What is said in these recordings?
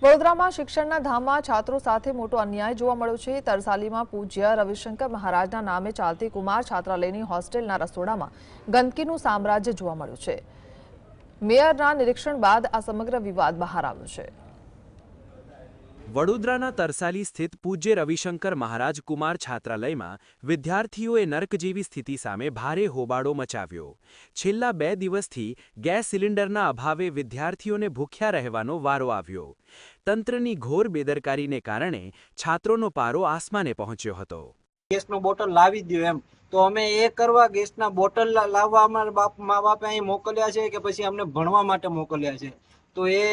વડોદરામાં શિક્ષણના ધામમાં છાત્રો સાથે મોટો અન્યાય જોવા મળ્યો છે। તરસાલીમાં પૂજ્ય રવિશંકર મહારાજના નામે ચાલતી કુમાર છાત્રાલયની હોસ્ટેલના રસોડામાં ગંદકીનું સામ્રાજ્ય જોવા મળ્યું છે। મેયરના નિરીક્ષણ બાદ આ સમગ્ર વિવાદ બહાર આવ્યો છે। વડોદરાના તરસાલી સ્થિત પૂજ્ય રવિશંકર મહારાજ કુમાર છાત્રાલયમાં વિદ્યાર્થીઓએ નર્ક જેવી સ્થિતિ સામે ભારે હોબાળો મચાવ્યો। છેલ્લા 2 દિવસથી ગેસ સિલિન્ડરના અભાવે વિદ્યાર્થીઓને ભૂખ્યા રહેવાનો વારો આવ્યો। તંત્રની ઘોર બેદરકારીને કારણે છાત્રોનો પારો આસમાને પહોંચ્યો હતો। ગેસનો બોટલ લાવી દો એમ તો અમે એ કરવા ગેસના બોટલ લાવવા અમારા મા બાપે અહીં મોકલ્યા છે કે પછી અમને ભણવા માટે મોકલ્યા છે? તો એ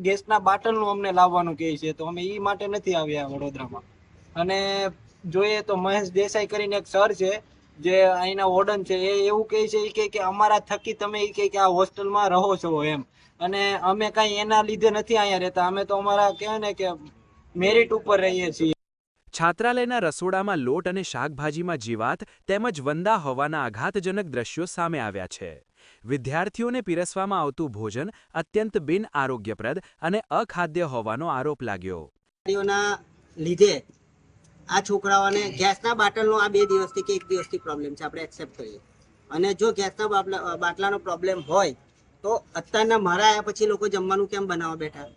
ગેસના બાટલનું અમને લાવવાનું કહે છે, તો અમે એ માટે નથી આવ્યા વડોદરામાં। અને જોઈએ તો મહેશ દેસાઈ કરીને એક સર છે જે અહીંના વોર્ડન છે, એ એવું કહે છે કે અમારા થકી તમે કે આ હોસ્ટેલમાં રહો છો એમ, અને અમે કાંઈ એના લીધે નથી અહીંયા રહેતા, અમે તો અમારા કહેવાય ને કે મેરિટ ઉપર રહીએ છીએ। છાત્રાલયના રસોડામાં લોટ અને શાકભાજીમાં જીવાત તેમજ વંદા હોવાના આઘાતજનક દ્રશ્યો સામે આવ્યા છે। વિદ્યાર્થીઓને પીરસવામાં આવતું ભોજન અત્યંત બિન આરોગ્યપ્રદ અને અખાદ્ય હોવાનો આરોપ લાગ્યો। લીધે આ છોકરાઓને ગેસના બાટલનો આ 2 દિવસથી કે 1 દિવસથી પ્રોબ્લેમ છે, આપણે એક્સેપ્ટ કરીએ। અને જો ગેસના બાટલાનો પ્રોબ્લેમ હોય તો અત્યારના મારા આવ્યા પછી લોકો જમવાનું કેમ બનાવવા બેઠા?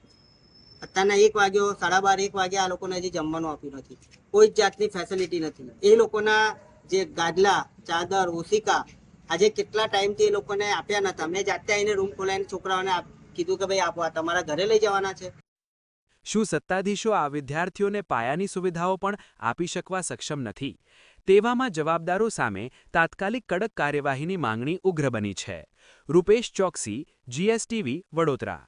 અત્યારના 1 વાગ્યો, 12:30 1 વાગ્યા આ લોકોને હજી જમવાનું આપ્યું નથી, કોઈ જ જાતની ફેસિલિટી નથી। એ લોકોના જે ગાદલા, ચાદર, ઓશિકા આજે કેટલા ટાઈમથી એ લોકોને આપ્યા નતા। મેં જાતે આવીને રૂમ ખોલાવીને છોકરાઓને કીધું કે ભાઈ આપો, આ તમારા ઘરે લઈ જવાના છે। શું સત્તાધીશો આ વિદ્યાર્થીઓને પાયાની સુવિધાઓ પણ આપી શકવા સક્ષમ નથી? તેવામાં જવાબદારો સામે તાત્કાલિક કડક કાર્યવાહીની માંગણી ઉગ્ર બની છે। રૂપેશ ચોકસી, GSTV, વડોદરા।